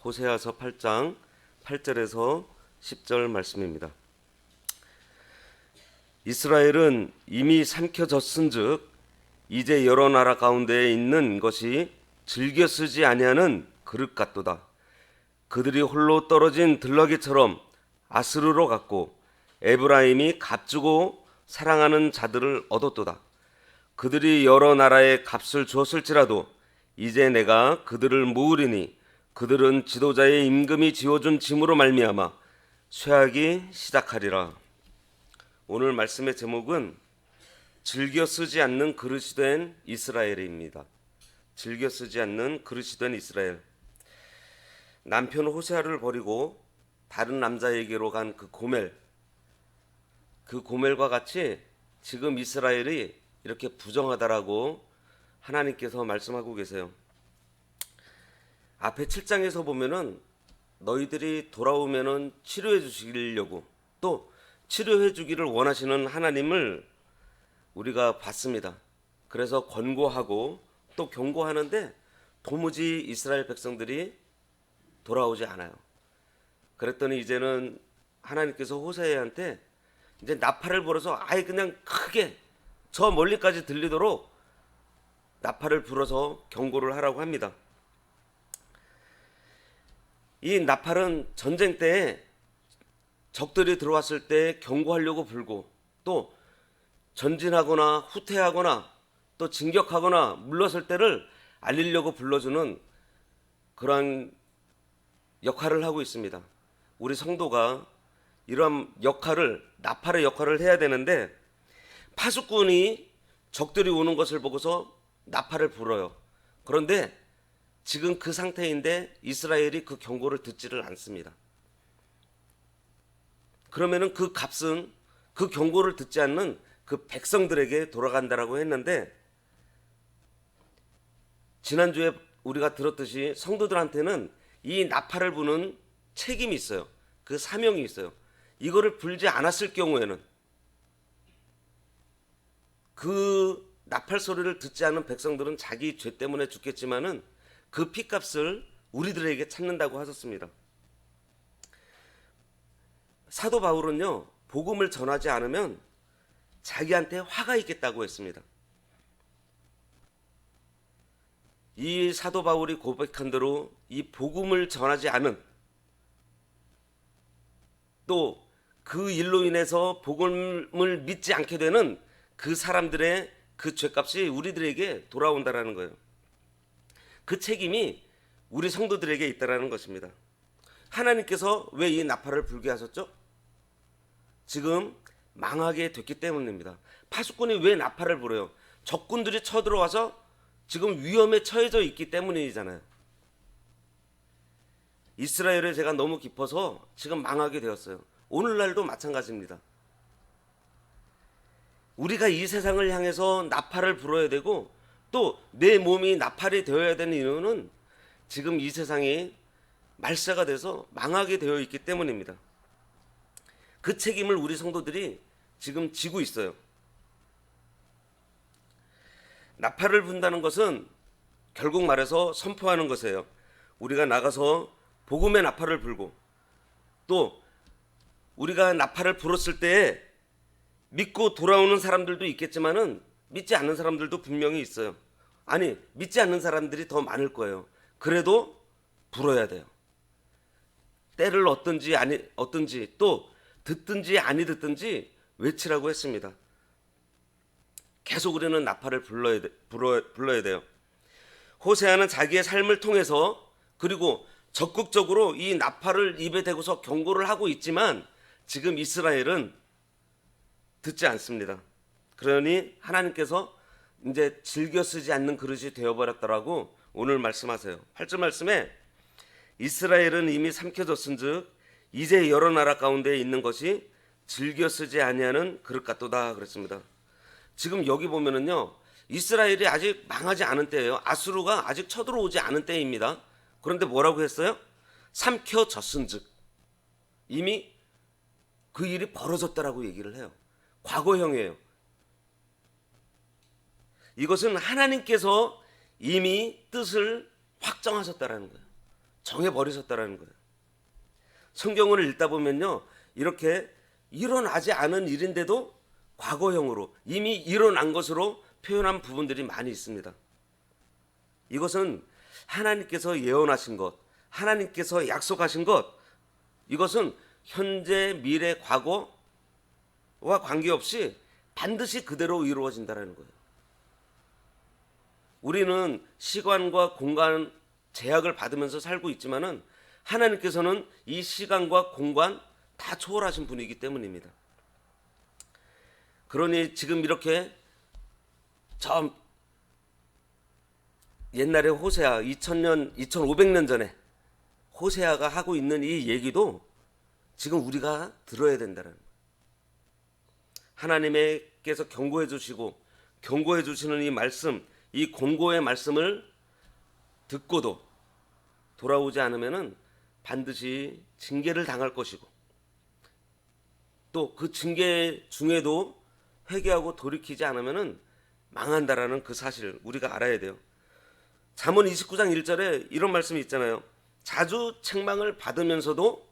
호세아서 8장 8절에서 10절 말씀입니다. 이스라엘은 이미 삼켜졌은즉 이제 여러 나라 가운데에 있는 것이 즐겨 쓰지 아니하는 그릇 같도다. 그들이 홀로 떨어진 들러기처럼 아스르로 갔고 에브라임이 값주고 사랑하는 자들을 얻었도다. 그들이 여러 나라에 값을 주었을지라도 이제 내가 그들을 모으리니 그들은 지도자의 임금이 지어준 짐으로 말미암아 쇠하기 시작하리라. 오늘 말씀의 제목은 즐겨 쓰지 않는 그릇이 된 이스라엘입니다. 즐겨 쓰지 않는 그릇이 된 이스라엘. 남편 호세아를 버리고 다른 남자에게로 간 그 고멜과 같이 지금 이스라엘이 이렇게 부정하다라고 하나님께서 말씀하고 계세요. 앞에 7장에서 보면은 너희들이 돌아오면은 치료해 주시려고 또 치료해 주기를 원하시는 하나님을 우리가 봤습니다. 그래서 권고하고 또 경고하는데 도무지 이스라엘 백성들이 돌아오지 않아요. 그랬더니 이제는 하나님께서 호세아한테 이제 나팔을 불어서 아예 그냥 크게 저 멀리까지 들리도록 나팔을 불어서 경고를 하라고 합니다. 이 나팔은 전쟁 때에 적들이 들어왔을 때 경고하려고 불고 또 전진하거나 후퇴하거나 또 진격하거나 물러설 때를 알리려고 불러주는 그러한 역할을 하고 있습니다. 우리 성도가 이러한 역할을, 나팔의 역할을 해야 되는데 파수꾼이 적들이 오는 것을 보고서 나팔을 불어요. 그런데 지금 그 상태인데 이스라엘이 그 경고를 듣지를 않습니다. 그러면은 그 값은 그 경고를 듣지 않는 그 백성들에게 돌아간다라고 했는데, 지난주에 우리가 들었듯이 성도들한테는 이 나팔을 부는 책임이 있어요. 그 사명이 있어요. 이거를 불지 않았을 경우에는 그 나팔 소리를 듣지 않은 백성들은 자기 죄 때문에 죽겠지만은 그 피값을 우리들에게 찾는다고 하셨습니다. 사도 바울은요, 복음을 전하지 않으면 자기한테 화가 있겠다고 했습니다. 이 사도 바울이 고백한 대로 이 복음을 전하지 않은, 또 그 일로 인해서 복음을 믿지 않게 되는 그 사람들의 그 죄값이 우리들에게 돌아온다라는 거예요. 그 책임이 우리 성도들에게 있다라는 것입니다. 하나님께서 왜 이 나팔을 불게 하셨죠? 지금 망하게 됐기 때문입니다. 파수꾼이 왜 나팔을 불어요? 적군들이 쳐들어와서 지금 위험에 처해져 있기 때문이잖아요. 이스라엘에 제가 너무 깊어서 지금 망하게 되었어요. 오늘날도 마찬가지입니다. 우리가 이 세상을 향해서 나팔을 불어야 되고 또 내 몸이 나팔이 되어야 되는 이유는 지금 이 세상이 말세가 돼서 망하게 되어 있기 때문입니다. 그 책임을 우리 성도들이 지금 지고 있어요. 나팔을 분다는 것은 결국 말해서 선포하는 것이에요. 우리가 나가서 복음의 나팔을 불고 또 우리가 나팔을 불었을 때에 믿고 돌아오는 사람들도 있겠지만은 믿지 않는 사람들도 분명히 있어요. 아니, 믿지 않는 사람들이 더 많을 거예요. 그래도 불어야 돼요. 때를 얻든지 또 듣든지 아니 듣든지 외치라고 했습니다. 계속 우리는 나팔을 불러야 돼요. 호세아는 자기의 삶을 통해서 그리고 적극적으로 이 나팔을 입에 대고서 경고를 하고 있지만 지금 이스라엘은 듣지 않습니다. 그러니 하나님께서 이제 즐겨 쓰지 않는 그릇이 되어버렸더라고 오늘 말씀하세요. 8절 말씀에 이스라엘은 이미 삼켜졌은즉 이제 여러 나라 가운데 있는 것이 즐겨 쓰지 아니하는 그릇 같도다 그랬습니다. 지금 여기 보면은요, 이스라엘이 아직 망하지 않은 때예요. 아수르가 아직 쳐들어오지 않은 때입니다. 그런데 뭐라고 했어요? 삼켜졌은즉, 이미 그 일이 벌어졌다라고 얘기를 해요. 과거형이에요. 이것은 하나님께서 이미 뜻을 확정하셨다라는 거예요. 정해 버리셨다라는 거예요. 성경을 읽다 보면요, 이렇게 일어나지 않은 일인데도 과거형으로 이미 일어난 것으로 표현한 부분들이 많이 있습니다. 이것은 하나님께서 예언하신 것, 하나님께서 약속하신 것, 이것은 현재, 미래, 과거와 관계없이 반드시 그대로 이루어진다는 거예요. 우리는 시간과 공간 제약을 받으면서 살고 있지만은 하나님께서는 이 시간과 공간 다 초월하신 분이기 때문입니다. 그러니 지금 이렇게 저 옛날에 호세아 2000년, 2500년 전에 호세아가 하고 있는 이 얘기도 지금 우리가 들어야 된다는 거예요. 하나님께서 경고해 주시고 경고해 주시는 이 말씀, 이 공고의 말씀을 듣고도 돌아오지 않으면은 반드시 징계를 당할 것이고, 또 그 징계 중에도 회개하고 돌이키지 않으면은 망한다라는 그 사실을 우리가 알아야 돼요. 잠언 29장 1절에 이런 말씀이 있잖아요. 자주 책망을 받으면서도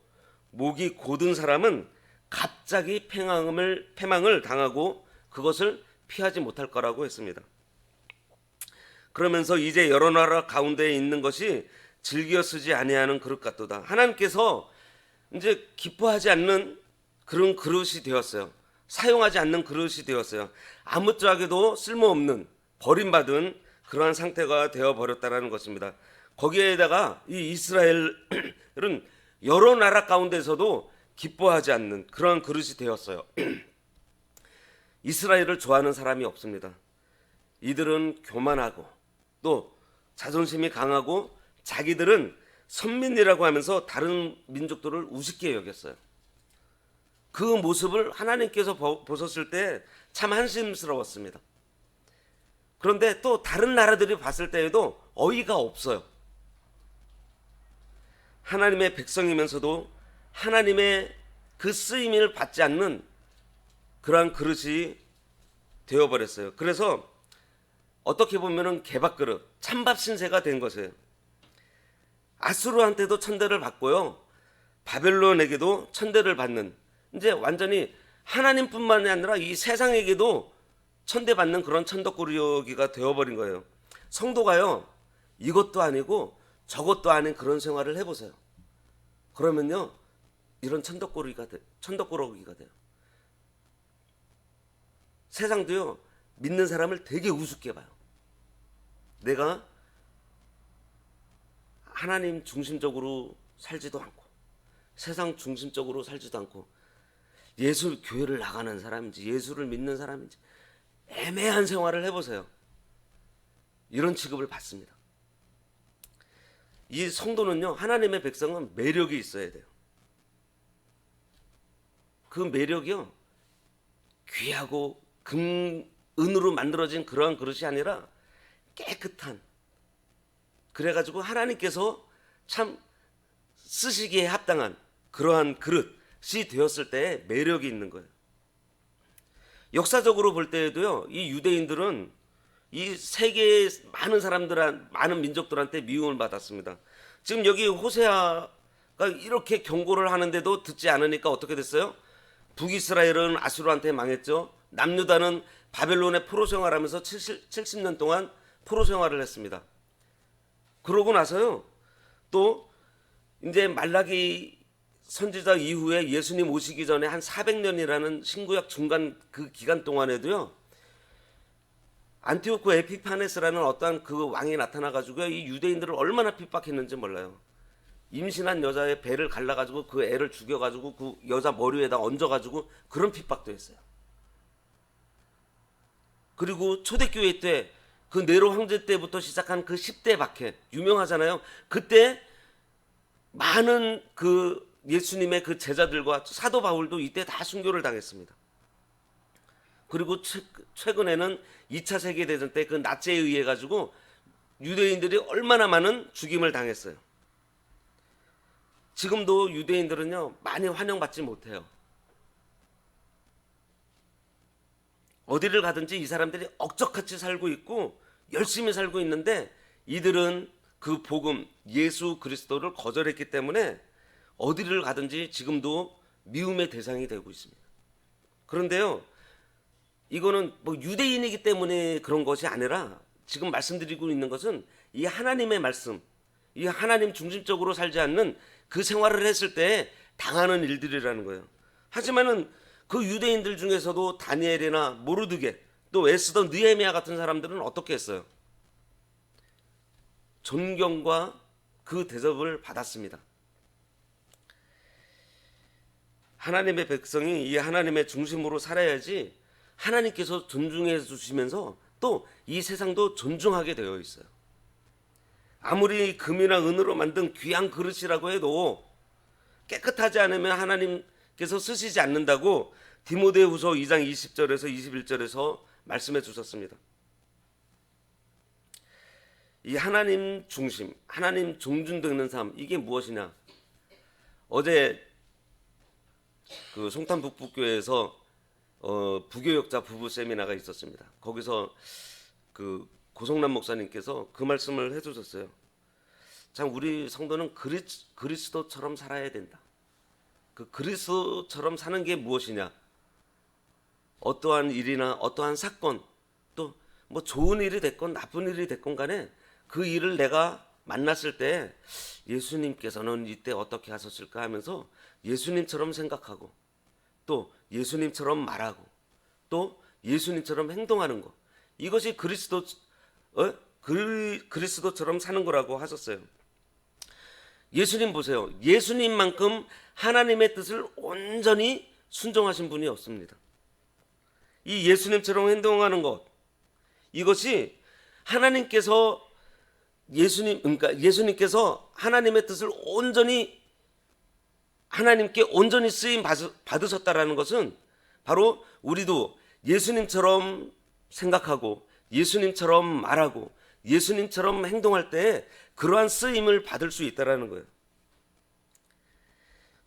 목이 곧은 사람은 갑자기 패망을 당하고 그것을 피하지 못할 거라고 했습니다. 그러면서 이제 여러 나라 가운데에 있는 것이 즐겨 쓰지 아니하는 그릇 같도다. 하나님께서 이제 기뻐하지 않는 그런 그릇이 되었어요. 사용하지 않는 그릇이 되었어요. 아무짝에도 쓸모없는 버림받은 그러한 상태가 되어버렸다는 것입니다. 거기에다가 이 이스라엘은 여러 나라 가운데서도 기뻐하지 않는 그러한 그릇이 되었어요. 이스라엘을 좋아하는 사람이 없습니다. 이들은 교만하고 또 자존심이 강하고 자기들은 선민이라고 하면서 다른 민족들을 우습게 여겼어요. 그 모습을 하나님께서 보셨을 때 참 한심스러웠습니다. 그런데 또 다른 나라들이 봤을 때에도 어이가 없어요. 하나님의 백성이면서도 하나님의 그 쓰임을 받지 않는 그러한 그릇이 되어버렸어요. 그래서 어떻게 보면은 개밥그릇, 찬밥 신세가 된 것이에요. 아수르한테도 천대를 받고요, 바벨론에게도 천대를 받는, 이제 완전히 하나님뿐만이 아니라 이 세상에게도 천대받는 그런 천덕꾸러기가 되어버린 거예요. 성도가요, 이것도 아니고 저것도 아닌 그런 생활을 해보세요. 그러면요, 이런 천덕꾸러기가 돼요. 세상도요, 믿는 사람을 되게 우습게 봐요. 내가 하나님 중심적으로 살지도 않고 세상 중심적으로 살지도 않고 예수 교회를 나가는 사람인지 예수를 믿는 사람인지 애매한 생활을 해보세요. 이런 취급을 받습니다. 이 성도는요, 하나님의 백성은 매력이 있어야 돼요. 그 매력이요, 귀하고 은으로 만들어진 그러한 그릇이 아니라 깨끗한, 그래가지고 하나님께서 참 쓰시기에 합당한 그러한 그릇이 되었을 때 매력이 있는 거예요. 역사적으로 볼 때에도요, 이 유대인들은 이 세계의 많은 민족들한테 미움을 받았습니다. 지금 여기 호세아가 이렇게 경고를 하는데도 듣지 않으니까 어떻게 됐어요? 북이스라엘은 아수르한테 망했죠. 남유다는 바벨론의 포로 생활하면서 70년 동안 포로 생활을 했습니다. 그러고 나서요, 또 이제 말라기 선지자 이후에 예수님 오시기 전에 한 400년이라는 신구약 중간 그 기간 동안에도요, 안티오코 에피파네스라는 어떠한 그 왕이 나타나가지고 이 유대인들을 얼마나 핍박했는지 몰라요. 임신한 여자의 배를 갈라가지고 그 애를 죽여가지고 그 여자 머리 위에다 얹어가지고 그런 핍박도 했어요. 그리고 초대교회 때 그 네로 황제 때부터 시작한 그 10대 박해 유명하잖아요. 그때 많은 그 예수님의 그 제자들과 사도 바울도 이때 다 순교를 당했습니다. 그리고 최근에는 2차 세계대전 때 그 나치에 의해 가지고 유대인들이 얼마나 많은 죽임을 당했어요. 지금도 유대인들은요, 많이 환영받지 못해요. 어디를 가든지 이 사람들이 억적같이 살고 있고 열심히 살고 있는데 이들은 그 복음 예수 그리스도를 거절했기 때문에 어디를 가든지 지금도 미움의 대상이 되고 있습니다. 그런데요, 이거는 뭐 유대인이기 때문에 그런 것이 아니라 지금 말씀드리고 있는 것은 이 하나님의 말씀, 이 하나님 중심적으로 살지 않는 그 생활을 했을 때 당하는 일들이라는 거예요. 하지만은 그 유대인들 중에서도 다니엘이나 모르드게 또 에스더, 느헤미야 같은 사람들은 어떻게 했어요? 존경과 그 대접을 받았습니다. 하나님의 백성이 이 하나님의 중심으로 살아야지 하나님께서 존중해 주시면서 또 이 세상도 존중하게 되어 있어요. 아무리 금이나 은으로 만든 귀한 그릇이라고 해도 깨끗하지 않으면 하나님께서 쓰시지 않는다고 디모데후서 2장 20절에서 21절에서 말씀해 주셨습니다. 이 하나님 중심, 하나님 존중되는 삶, 이게 무엇이냐? 어제 그 송탄 북북교회에서 부교역자 부부 세미나가 있었습니다. 거기서 그 고성남 목사님께서 그 말씀을 해주셨어요. 참 우리 성도는 그리스도처럼 살아야 된다. 그 그리스도처럼 사는 게 무엇이냐? 어떠한 일이나 어떠한 사건, 또 뭐 좋은 일이 됐건 나쁜 일이 됐건 간에 그 일을 내가 만났을 때 예수님께서는 이때 어떻게 하셨을까 하면서 예수님처럼 생각하고 또 예수님처럼 말하고 또 예수님처럼 행동하는 것, 이것이 그리스도처럼 사는 거라고 하셨어요. 예수님 보세요. 예수님만큼 하나님의 뜻을 온전히 순종하신 분이 없습니다. 이 예수님처럼 행동하는 것, 이것이 예수님께서 하나님의 뜻을 온전히 하나님께 온전히 쓰임 받으셨다라는 것은 바로 우리도 예수님처럼 생각하고 예수님처럼 말하고 예수님처럼 행동할 때 그러한 쓰임을 받을 수 있다라는 거예요.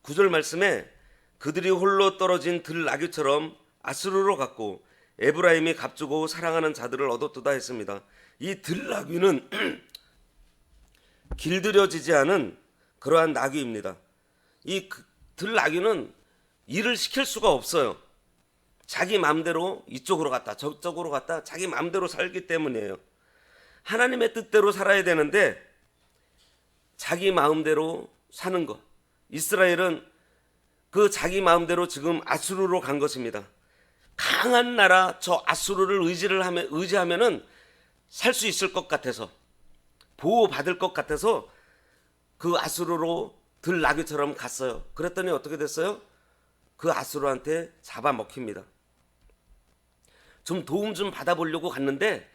9절 말씀에 그들이 홀로 떨어진 들나귀처럼 아수르로 갔고 에브라임이 값주고 사랑하는 자들을 얻었도다 했습니다. 이 들나귀는 길들여지지 않은 그러한 나귀입니다. 이 들나귀는 일을 시킬 수가 없어요. 자기 마음대로 이쪽으로 갔다 저쪽으로 갔다 자기 마음대로 살기 때문이에요. 하나님의 뜻대로 살아야 되는데 자기 마음대로 사는 것, 이스라엘은 그 자기 마음대로 지금 아수르로 간 것입니다. 강한 나라 저 아수르를 의지하면은 살 수 있을 것 같아서, 보호받을 것 같아서 그 아수르로 들나귀처럼 갔어요. 그랬더니 어떻게 됐어요? 그 아수르한테 잡아먹힙니다. 좀 도움 좀 받아보려고 갔는데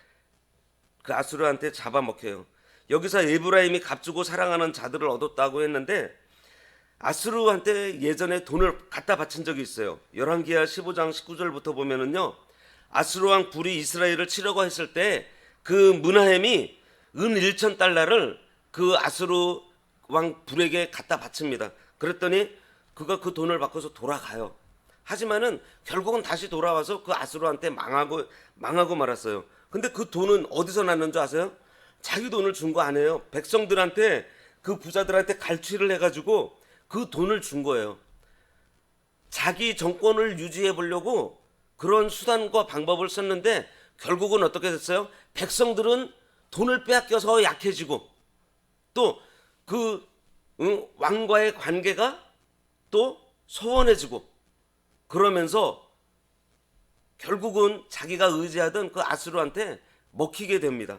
그 아수르한테 잡아먹혀요. 여기서 에브라임이 값주고 사랑하는 자들을 얻었다고 했는데 아수르한테 예전에 돈을 갖다 바친 적이 있어요. 열왕기하 15장 19절부터 보면은요, 아수르 왕 불이 이스라엘을 치려고 했을 때 그 므나헴이 은 1,000달러를 그 아수르 왕 불에게 갖다 바칩니다. 그랬더니 그가 그 돈을 받고서 돌아가요. 하지만은 결국은 다시 돌아와서 그 아수르한테 망하고 말았어요. 근데 그 돈은 어디서 났는 줄 아세요? 자기 돈을 준 거 아니에요. 백성들한테, 그 부자들한테 갈취를 해가지고 그 돈을 준 거예요. 자기 정권을 유지해 보려고 그런 수단과 방법을 썼는데 결국은 어떻게 됐어요? 백성들은 돈을 빼앗겨서 약해지고 또 그 왕과의 관계가 또 소원해지고 그러면서 결국은 자기가 의지하던 그 아수르한테 먹히게 됩니다.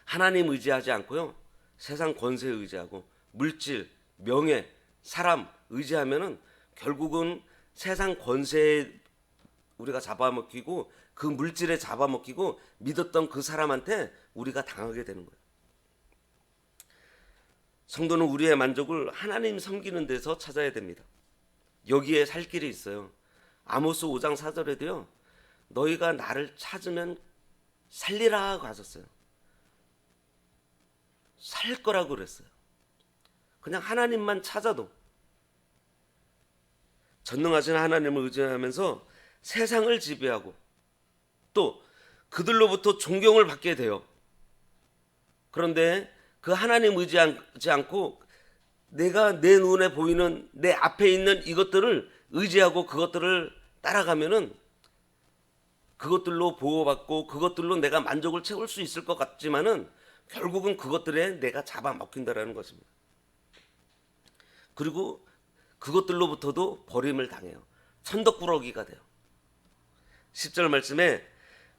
하나님 의지하지 않고요, 세상 권세 의지하고 물질, 명예, 사람 의지하면은 결국은 세상 권세에 우리가 잡아먹히고 그 물질에 잡아먹히고 믿었던 그 사람한테 우리가 당하게 되는 거예요. 성도는 우리의 만족을 하나님 섬기는 데서 찾아야 됩니다. 여기에 살 길이 있어요. 아모스 5장 4절에도요, 너희가 나를 찾으면 살리라 하고 하셨어요. 살 거라고 그랬어요. 그냥 하나님만 찾아도, 전능하신 하나님을 의지하면서 세상을 지배하고 또 그들로부터 존경을 받게 돼요. 그런데 그 하나님 의지하지 않고 내가 내 눈에 보이는 내 앞에 있는 이것들을 의지하고 그것들을 따라가면은 그것들로 보호받고 그것들로 내가 만족을 채울 수 있을 것 같지만은 결국은 그것들에 내가 잡아먹힌다라는 것입니다. 그리고 그것들로부터도 버림을 당해요. 천덕꾸러기가 돼요. 10절 말씀에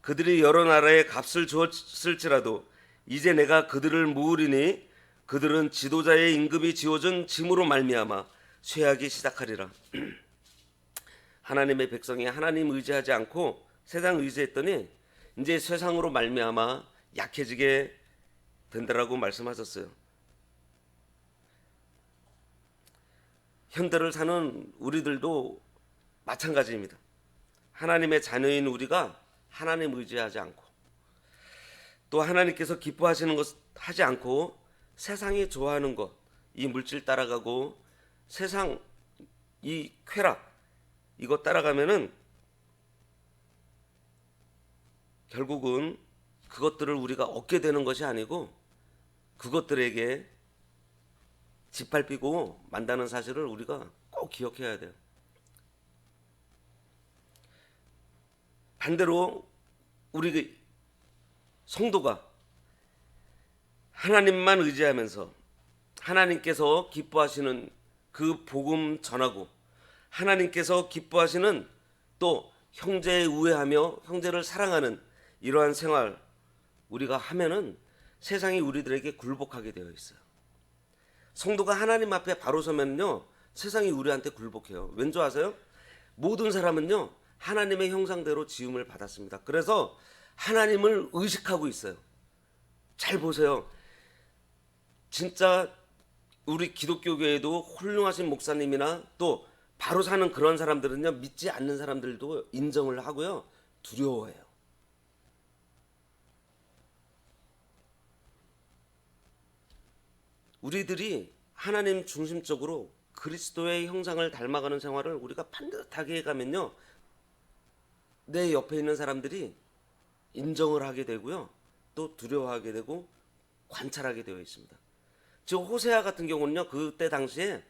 그들이 여러 나라에 값을 주었을지라도 이제 내가 그들을 모으리니 그들은 지도자의 임금이 지어준 짐으로 말미암아 쇠하기 시작하리라. 하나님의 백성이 하나님 의지하지 않고 세상 의지했더니 이제 세상으로 말미암아 약해지게 된다라고 말씀하셨어요. 현대를 사는 우리들도 마찬가지입니다. 하나님의 자녀인 우리가 하나님 의지하지 않고 또 하나님께서 기뻐하시는 것 하지 않고 세상이 좋아하는 것, 이 물질 따라가고 세상 이 쾌락 이거 따라가면은 결국은 그것들을 우리가 얻게 되는 것이 아니고 그것들에게 짓밟히고 만다는 사실을 우리가 꼭 기억해야 돼요. 반대로 우리 성도가 하나님만 의지하면서 하나님께서 기뻐하시는 그 복음 전하고 하나님께서 기뻐하시는 또 형제에 우애하며 형제를 사랑하는 이러한 생활 우리가 하면은 세상이 우리들에게 굴복하게 되어 있어요. 성도가 하나님 앞에 바로 서면요 세상이 우리한테 굴복해요. 왠지 아세요? 모든 사람은요 하나님의 형상대로 지음을 받았습니다. 그래서 하나님을 의식하고 있어요. 잘 보세요. 진짜 우리 기독교계에도 훌륭하신 목사님이나 또 바로 사는 그런 사람들은요 믿지 않는 사람들도 인정을 하고요 두려워해요. 우리들이 하나님 중심적으로 그리스도의 형상을 닮아가는 생활을 우리가 반듯하게 해가면요 내 옆에 있는 사람들이 인정을 하게 되고요 또 두려워하게 되고 관찰하게 되어 있습니다. 지금 호세아 같은 경우는요 그때 당시에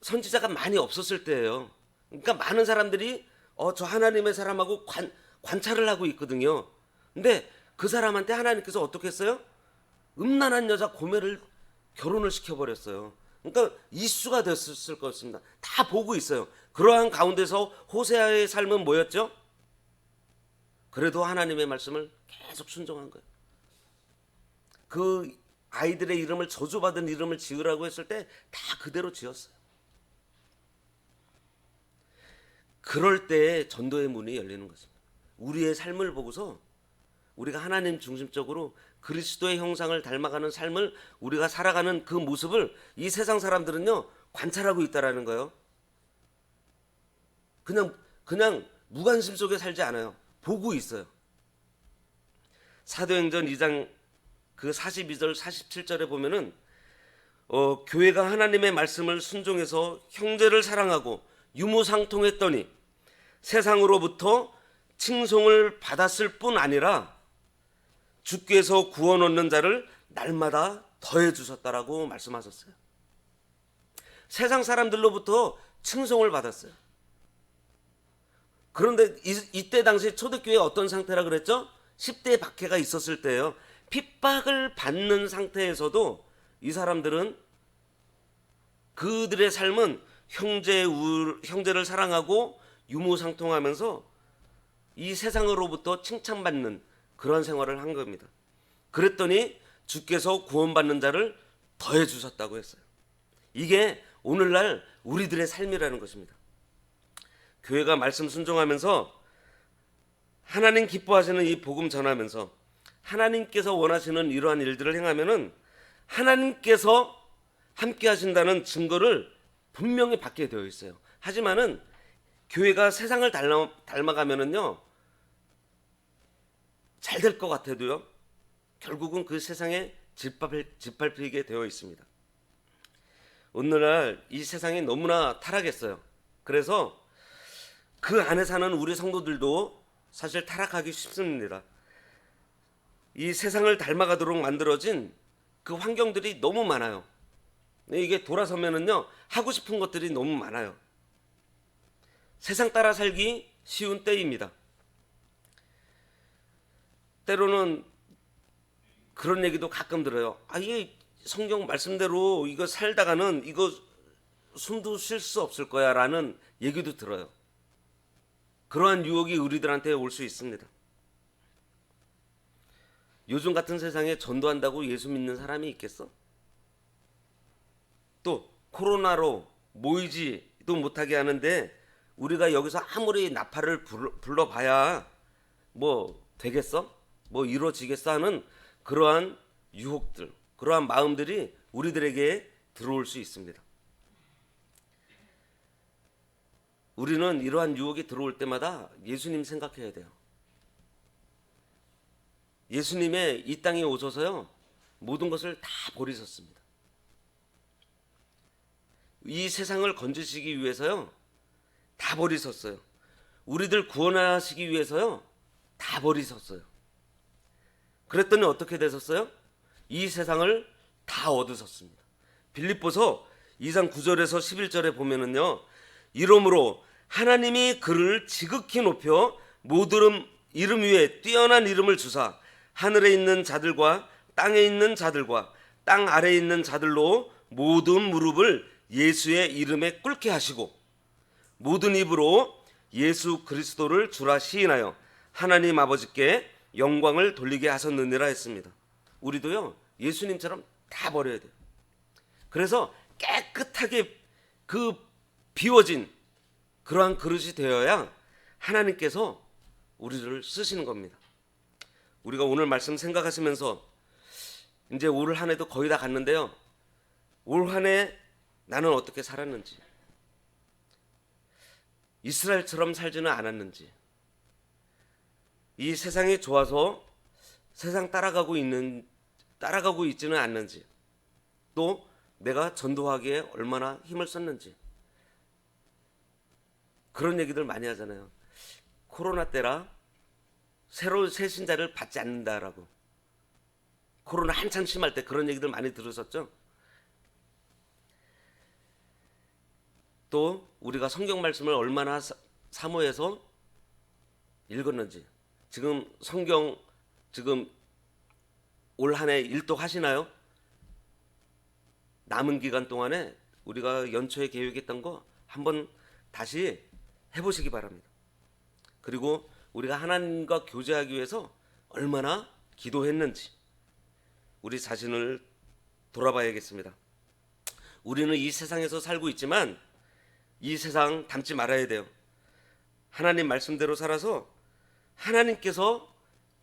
선지자가 많이 없었을 때예요. 그러니까 많은 사람들이 저 하나님의 사람하고 관찰을 하고 있거든요. 근데 그 사람한테 하나님께서 어떻게 했어요? 음란한 여자 고멜을 결혼을 시켜버렸어요. 그러니까 이슈가 됐을 것입니다. 다 보고 있어요. 그러한 가운데서 호세아의 삶은 뭐였죠? 그래도 하나님의 말씀을 계속 순종한 거예요. 그 아이들의 이름을 저주받은 이름을 지으라고 했을 때 다 그대로 지었어요. 그럴 때 전도의 문이 열리는 것입니다. 우리의 삶을 보고서 우리가 하나님 중심적으로 그리스도의 형상을 닮아가는 삶을 우리가 살아가는 그 모습을 이 세상 사람들은요 관찰하고 있다라는 거예요. 그냥 무관심 속에 살지 않아요. 보고 있어요. 사도행전 2장 그 42절 47절에 보면은 교회가 하나님의 말씀을 순종해서 형제를 사랑하고 유무상통했더니 세상으로부터 칭송을 받았을 뿐 아니라 주께서 구원 얻는 자를 날마다 더해 주셨다라고 말씀하셨어요. 세상 사람들로부터 칭송을 받았어요. 그런데 이때 당시 초대교회가 어떤 상태라 그랬죠? 10대 박해가 있었을 때예요. 핍박을 받는 상태에서도 이 사람들은 그들의 삶은 형제를 사랑하고 유무상통하면서 이 세상으로부터 칭찬받는 그런 생활을 한 겁니다. 그랬더니 주께서 구원받는 자를 더해 주셨다고 했어요. 이게 오늘날 우리들의 삶이라는 것입니다. 교회가 말씀 순종하면서 하나님 기뻐하시는 이 복음 전하면서 하나님께서 원하시는 이러한 일들을 행하면은 하나님께서 함께 하신다는 증거를 분명히 받게 되어 있어요. 하지만은 교회가 세상을 닮아가면은요 잘 될 것 같아도요 결국은 그 세상에 짓밟히게 되어 있습니다. 오늘날 이 세상이 너무나 타락했어요. 그래서 그 안에 사는 우리 성도들도 사실 타락하기 쉽습니다. 이 세상을 닮아가도록 만들어진 그 환경들이 너무 많아요. 이게 돌아서면은요, 하고 싶은 것들이 너무 많아요. 세상 따라 살기 쉬운 때입니다. 때로는 그런 얘기도 가끔 들어요. 이게 성경 말씀대로 이거 살다가는 이거 숨도 쉴 수 없을 거야 라는 얘기도 들어요. 그러한 유혹이 우리들한테 올 수 있습니다. 요즘 같은 세상에 전도한다고 예수 믿는 사람이 있겠어? 또 코로나로 모이지도 못하게 하는데 우리가 여기서 아무리 나팔을 불러봐야 뭐 되겠어? 뭐 이루어지겠어 하는 그러한 유혹들, 그러한 마음들이 우리들에게 들어올 수 있습니다. 우리는 이러한 유혹이 들어올 때마다 예수님 생각해야 돼요. 예수님의 이 땅에 오셔서요, 모든 것을 다 버리셨습니다. 이 세상을 건지시기 위해서요, 다 버리셨어요. 우리들 구원하시기 위해서요, 다 버리셨어요. 그랬더니 어떻게 되셨어요? 이 세상을 다 얻으셨습니다. 빌립보서 2장 9절에서 11절에 보면은요, 이러므로 하나님이 그를 지극히 높여 모든 이름 위에 뛰어난 이름을 주사 하늘에 있는 자들과 땅에 있는 자들과 땅 아래에 있는 자들로 모든 무릎을 예수의 이름에 꿇게 하시고 모든 입으로 예수 그리스도를 주라 시인하여 하나님 아버지께 영광을 돌리게 하셨느니라 했습니다. 우리도요, 예수님처럼 다 버려야 돼요. 그래서 깨끗하게 그 비워진 그러한 그릇이 되어야 하나님께서 우리를 쓰시는 겁니다. 우리가 오늘 말씀 생각하시면서 이제 올 한 해도 거의 다 갔는데요, 올 한 해 나는 어떻게 살았는지, 이스라엘처럼 살지는 않았는지, 이 세상이 좋아서 세상 따라가고 있지는 않는지, 또 내가 전도하기에 얼마나 힘을 썼는지, 그런 얘기들 많이 하잖아요. 코로나 때라 새로 새 신자를 받지 않는다라고. 코로나 한참 심할 때 그런 얘기들 많이 들으셨죠? 또 우리가 성경 말씀을 얼마나 사모해서 읽었는지, 지금 성경 지금 올 한 해 일독하시나요? 남은 기간 동안에 우리가 연초에 계획했던 거 한번 다시 해보시기 바랍니다. 그리고 우리가 하나님과 교제하기 위해서 얼마나 기도했는지 우리 자신을 돌아봐야겠습니다. 우리는 이 세상에서 살고 있지만 이 세상 닮지 말아야 돼요. 하나님 말씀대로 살아서 하나님께서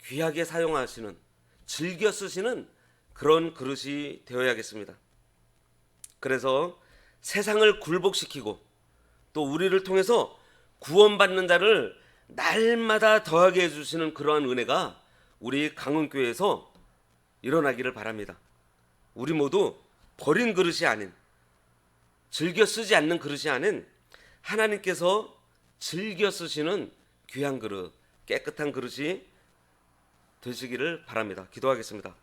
귀하게 사용하시는, 즐겨 쓰시는 그런 그릇이 되어야겠습니다. 그래서 세상을 굴복시키고 또 우리를 통해서 구원받는 자를 날마다 더하게 해주시는 그러한 은혜가 우리 강은교회에서 일어나기를 바랍니다. 우리 모두 버린 그릇이 아닌, 즐겨 쓰지 않는 그릇이 아닌 하나님께서 즐겨 쓰시는 귀한 그릇, 깨끗한 그릇이 되시기를 바랍니다. 기도하겠습니다.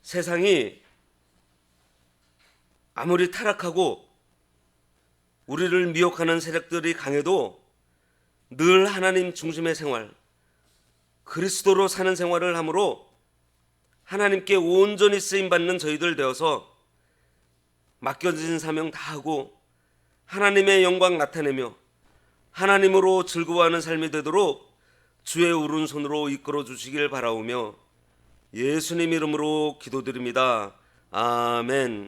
세상이 아무리 타락하고 우리를 미혹하는 세력들이 강해도 늘 하나님 중심의 생활, 그리스도로 사는 생활을 함으로 하나님께 온전히 쓰임받는 저희들 되어서 맡겨진 사명 다하고 하나님의 영광 나타내며 하나님으로 즐거워하는 삶이 되도록 주의 오른손으로 이끌어 주시길 바라오며 예수님 이름으로 기도드립니다. 아멘.